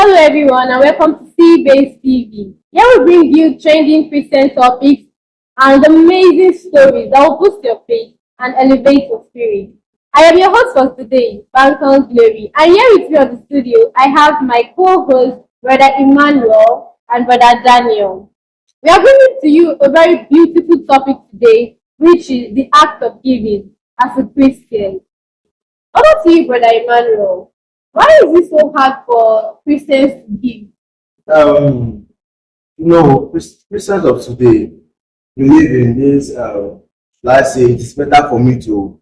Hello everyone and welcome to C-Base TV. Here we bring you trending Christian topics and amazing stories that will boost your faith and elevate your spirit. I am your host for today, Afcon Glory, and here with me on the studio I have my co-hosts, Brother Emmanuel and Brother Daniel. We are bringing to you a very beautiful topic today, which is the act of giving as a Christian. Over to you, Brother Emmanuel. Why is it so hard for Christians to give? Um, Christians of today believe in this. Let's say it's better for me to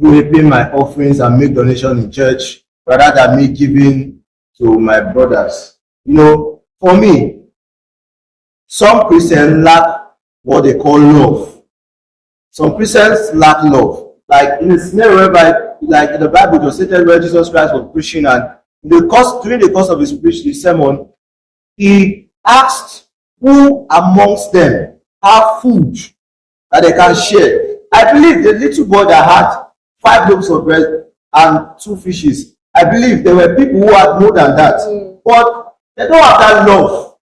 pay my offerings and make donation in church rather than me giving to my brothers. For me, some Christians lack what they call love. Some Christians lack love. Like in a scenario whereby, like in the Bible, it was stated where Jesus Christ was preaching, and during the course of his sermon, he asked who amongst them have food that they can share. I believe the little boy that had 5 loaves of bread and 2 fishes, I believe there were people who had more than that, but they don't have that love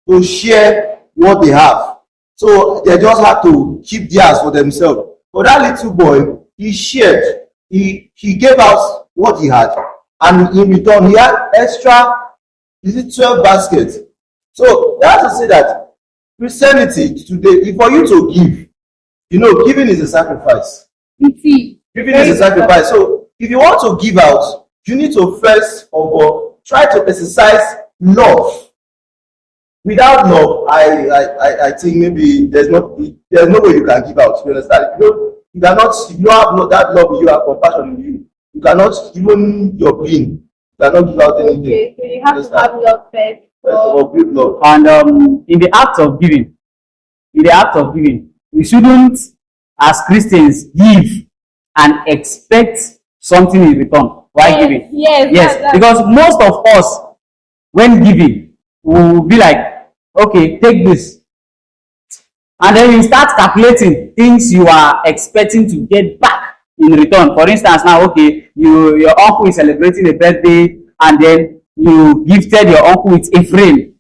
to share what they have. So they just have to keep theirs for themselves. But that little boy, he shared. He gave out what he had, and in return, he had extra 12 baskets. So that's to say that Christianity today, for you to give, giving is a sacrifice. Giving is a sacrifice. So if you want to give out, you need to first of all try to exercise love. Without love, I think maybe there's no way you can give out. You understand? You cannot, if you have that love, you have compassion in you. You cannot, even your being, you cannot give out anything. Okay, so you have to have love first. Or give love. And in the act of giving, we shouldn't, as Christians, give and expect something in return while giving. Yes. Because most of us, when giving, will be like, okay, take this. And then you start calculating things you are expecting to get back in return. For instance, now, okay, your uncle is celebrating a birthday, and then you gifted your uncle with a frame.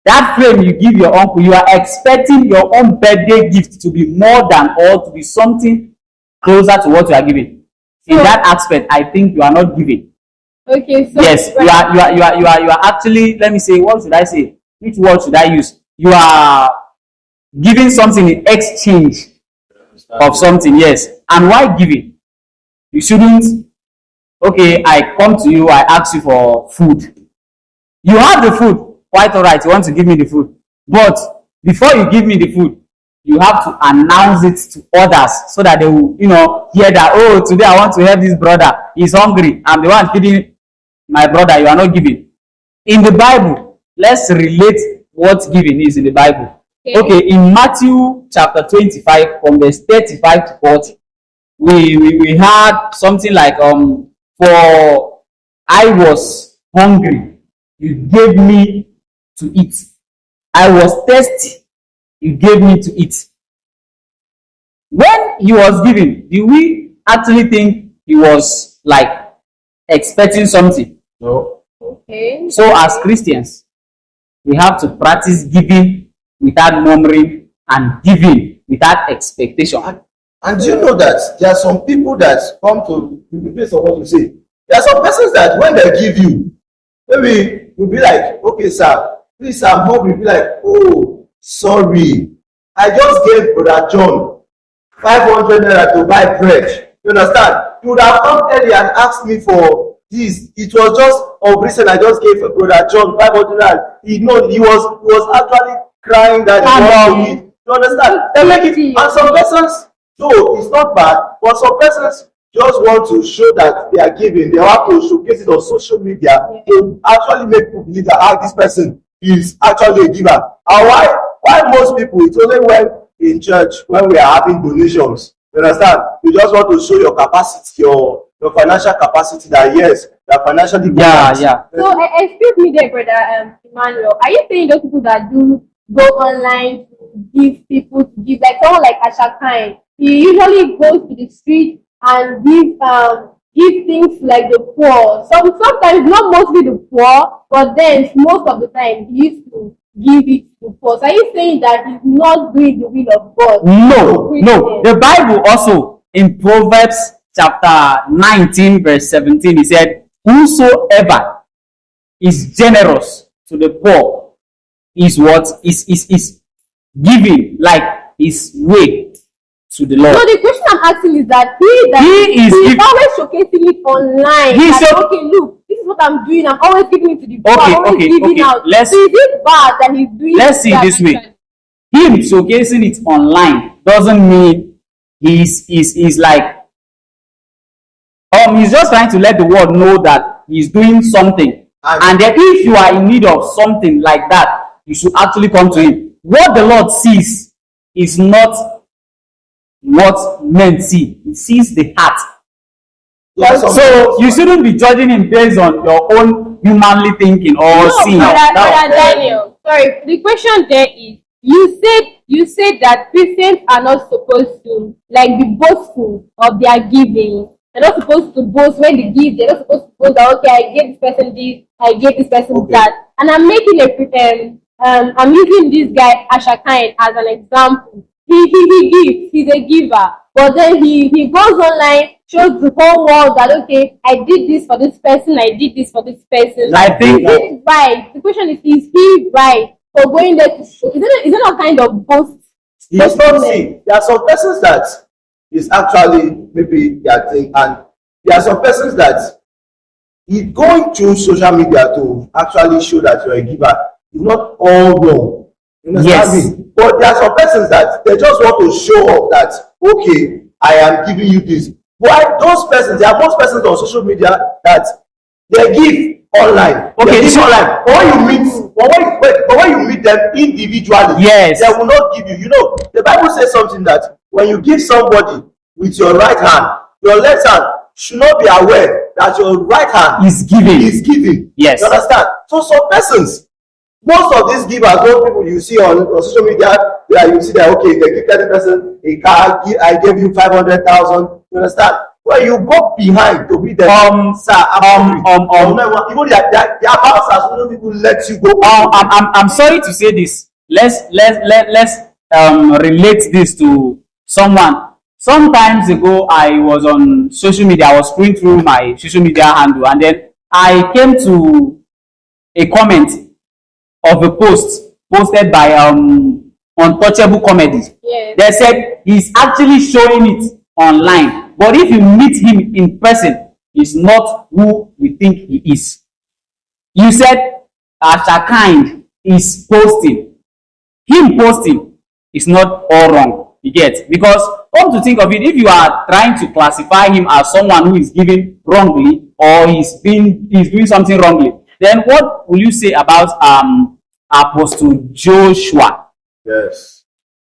That frame you give your uncle, you are expecting your own birthday gift to be more than, or to be something closer to what you are giving. In that aspect, I think you are not giving. Okay, so yes, you are actually, let me say, what should I say? Which word should I use? You are giving something in exchange of something, yes. And why giving? You shouldn't, okay, I come to you, I ask you for food. You have the food, quite all right, you want to give me the food. But before you give me the food, you have to announce it to others so that they will, hear that, oh, today I want to help this brother. He's hungry. I'm the one feeding my brother. You are not giving. In the Bible, let's relate what giving is in the Bible. Okay, in Matthew chapter 25, from verse 35 to 40, we had something like, for I was hungry, you gave me to eat. I was thirsty, you gave me to eat. When he was giving, do we actually think he was like expecting something? No. Okay. So as Christians, we have to practice giving without murmuring and giving without expectation. And do you know that there are some people that come to the place of what you say? There are some persons that when they give you, maybe you'll be like, okay, sir, please, I'm hungry. You'll be like, oh, sorry, I just gave Brother John 500 naira to buy bread. You understand? You would have come earlier and asked me for this. It was just of recent I just gave Brother John 500 naira. He was actually crying that he wants to eat. You understand? And some persons, though it's not bad, but some persons just want to show that they are giving. They have to showcase it on social media to actually make people believe that this person is actually a giver. And why most people, it's only when in church, when we are having donations, you understand? You just want to show your capacity, your financial capacity, that yes, you are financially good. Yeah. So excuse me there, Brother Emmanuel. Are you saying those people that do go online to give people to give, like someone like Ashakai, he usually goes to the street and give give things like the poor. Sometimes not mostly the poor, but then most of the time he used to give it to the poor. So are you saying that he's not doing the will of God? No. The Bible also in Proverbs chapter 19, verse 17, he said, whosoever is generous to the poor is what is giving like his way to the Lord. So the question I'm asking is that he's always showcasing it online. Okay, look, this is what I'm doing. I'm always giving it to the poor. I'm always giving out. So is it bad that he's doing? Let's see this way. Him showcasing it online doesn't mean he's like he's just trying to let the world know that he's doing something. And then if you are in need of something like that, you should actually come to him. What the Lord sees is not what men see. He sees the heart. So you shouldn't be judging him based on your own humanly thinking or seeing. Daniel, sorry. The question there is, you said that Christians are not supposed to like be boastful of their giving. They're not supposed to boast when they give. They're not supposed to boast that, okay, I gave this person this, I gave this person that. And I'm making a pretend. I'm using this guy Ashakain as an example. He gives. He's a giver. But then he goes online, shows the whole world that, okay, I did this for this person, I did this for this person. I think is it right? The question is he right for going there to show? Is it not kind of boast? It's not. See, there are some persons that is actually maybe their thing, and there are some persons that is going through social media to actually show that you're a giver. It's not all wrong. You understand me? But there are some persons that they just want to show off that, okay, I am giving you this. Why those persons, there are most persons on social media that they give online. Okay, they give online. But when you meet them individually, yes, they will not give you. You know, the Bible says something that when you give somebody with your right hand, your left hand should not be aware that your right hand is giving. Yes. You understand? So some persons, most of these givers, those people you see on social media, you see that, okay, they give that person a car, I gave you 500,000. You understand? When you go behind to be there, sir, even their pastors don't even let you go. I'm sorry to say this. Let's relate this to someone. Some times ago, I was on social media. I was scrolling through my social media handle, and then I came to a comment of a post posted by Untouchable Comedy. Yes. They said he's actually showing it online, but if you meet him in person, he's not who we think he is. You said Ashakain is posting. Him posting is not all wrong. You get? Because come to think of it, if you are trying to classify him as someone who is giving wrongly or he's doing something wrongly, then what will you say about Apostle Joshua? Yes.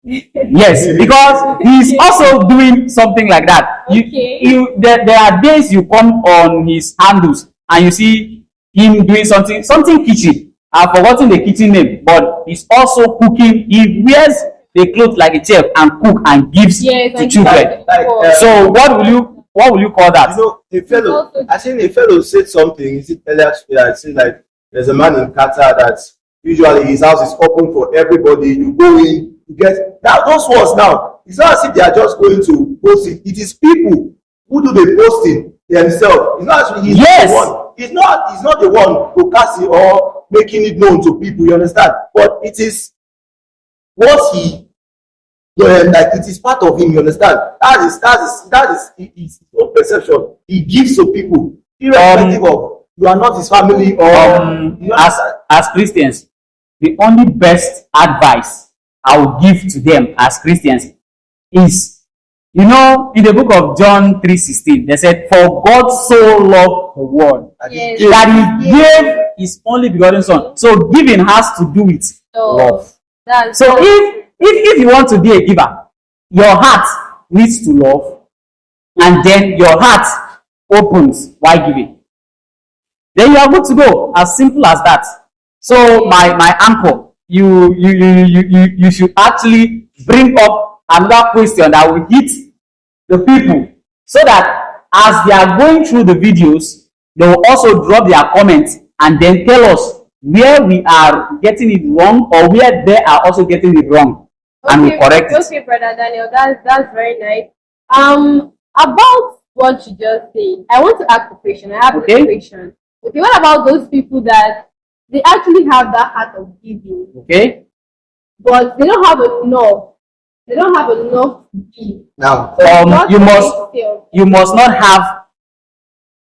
Yes, because he's also doing something like that. Okay. There are days you come on his handles and you see him doing something kitchen. I've forgotten the kitchen name, but he's also cooking. He wears the clothes like a chef and cook and gives to children. So what will you call that? You know, I think a fellow said something. Is it earlier today? I think like there's a man in Qatar that usually his house is open for everybody. You go in, you get now those ones now. It's not as if they are just going to post it. It is people who do the posting themselves. It's not actually the one. He's not the one broadcasting or making it known to people. You understand? But it is what he like it is part of him. You understand? That is his own perception. He gives to people, irrespective of you are not his family or as Christians. The only best advice I will give to them as Christians is, you know, in the book of John 3:16, they said, "For God so loved the world that He gave His only begotten Son." So giving has to do with love. So if you want to be a giver, your heart needs to love, and then your heart opens while giving. Then you are good to go. As simple as that. So my uncle, you should actually bring up another question that will hit the people, so that as they are going through the videos, they will also drop their comments and then tell us where we are getting it wrong or where they are also getting it wrong, and we correct it. Okay, brother Daniel, that's very nice. About what you just said, I want to ask a question. I have a question. Okay, what about those people that they actually have that heart of giving? Okay. But they don't have enough. They don't have enough to give. Now, you must not have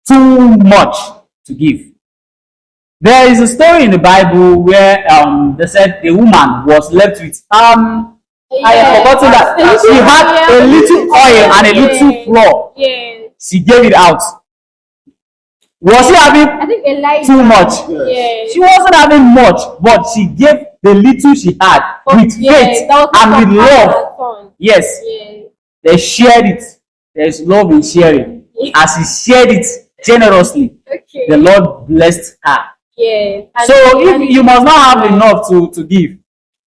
too much to give. There is a story in the Bible where they said the woman was left with I have forgotten that she had a little oil and a little flour. Yeah. She gave it out. Was she having I think Elijah, too much? Yeah. She wasn't having much, but she gave the little she had with faith and with love. Yes. Yeah. They shared it. There's love in sharing. Yeah. As she shared it generously, the Lord blessed her. Yeah. So if you must not have enough to give.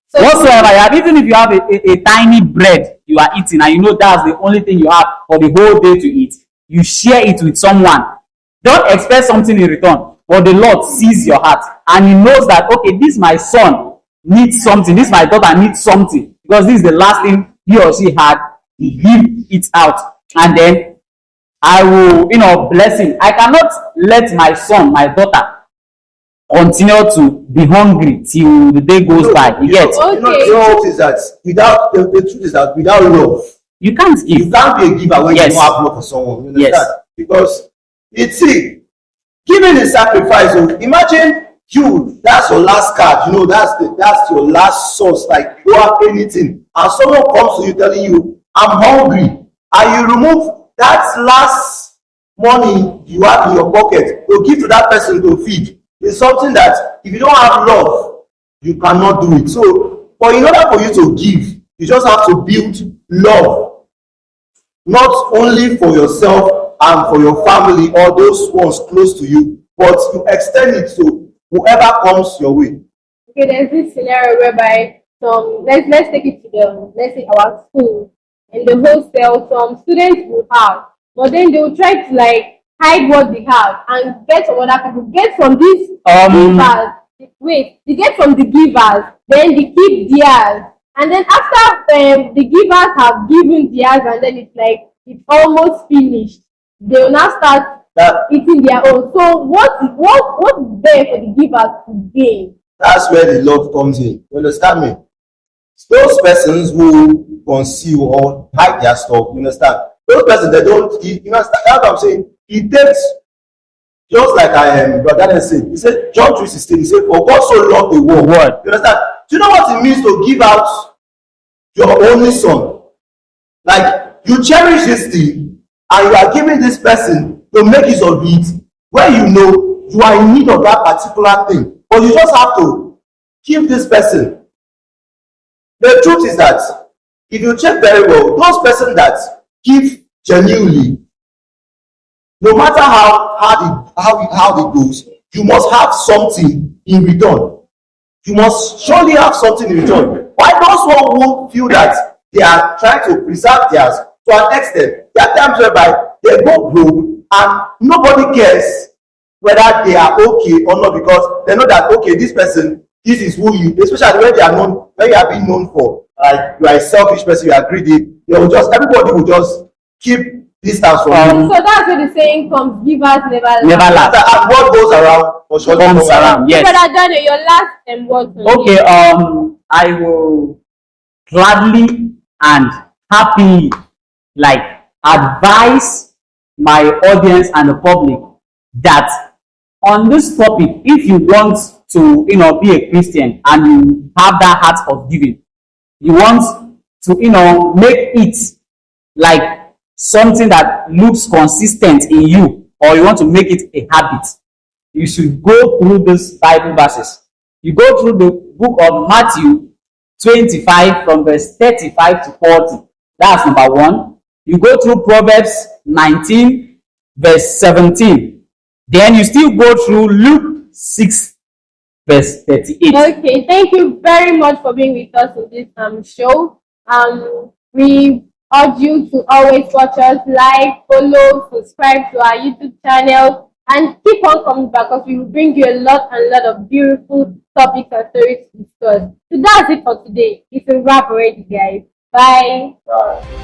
So whatsoever you have, even if you have a tiny bread you are eating and you know that's the only thing you have for the whole day to eat, you share it with someone. Don't expect something in return, but the Lord sees your heart and He knows that, okay, this my son needs something, this my daughter needs something, because this is the last thing he or she had. He give it out, and then I will, bless him. I cannot let my son, my daughter, continue to be hungry till the day goes by. You get? The truth is that without love, you can't give. You can't be a giver when you don't have love for someone. You understand? Yes. Because giving a sacrifice. So imagine that's your last card. That's your last source. Like you have anything, and someone comes to you telling you, "I'm hungry," and you remove that last money you have in your pocket to give to that person to feed. It's something that if you don't have love, you cannot do it. So, in order for you to give, you just have to build love, not only for yourself and for your family or those ones close to you, but you extend it to whoever comes your way. Okay, there's this scenario whereby let's take it to let's say our school. In the hostel, some students will have, but then they will try to hide what they have and get from other people. Get from these givers. Wait, they get from the givers, then they keep theirs, and then after the givers have given theirs, and then it's almost finished, they will now start eating their own. So what's there for the givers to gain? That's where the love comes in. You understand me? Those persons who conceal or hide their stuff, you understand? Those persons, they don't give. You understand? That's what I'm saying. It takes, just like Brother Daniel said, he said, John 3:16, he said, "For God so loved the world." You understand? Do you know what it means to give out your only son? Like, you cherish this thing, and you are giving this person to make use of it, where you know you are in need of that particular thing. But you just have to give this person. The truth is that, if you check very well, those persons that give genuinely, no matter how it goes, you must have something in return. You must surely have something in return. Why those one who feel that they are trying to preserve theirs to an extent? There are times whereby they go broke and nobody cares whether they are okay or not, because they know that, okay, this person, this is who you, especially when they are known, when you are being known for, like you are a selfish person, you are greedy, everybody will just keep distance from you. So that's where the saying comes: givers never last. And what goes around for sure comes around. Yes. Brother Daniel, your last word. Okay. I will gladly and happily advise my audience and the public that on this topic, if you want to be a Christian and you have that heart of giving, you want to make it like something that looks consistent in you, or you want to make it a habit, you should go through these Bible verses. You go through the book of Matthew 25 from verse 35 to 40. That's number 1. You go through Proverbs 19 verse 17. Then you still go through Luke 6 verse 38. Okay, thank you very much for being with us in this show. We urge you to always watch us, like, follow, subscribe to our YouTube channel, and keep on coming back because we will bring you a lot and lot of beautiful topics and stories to discuss. So that's it for today. It's a wrap already, guys. Bye. Bye.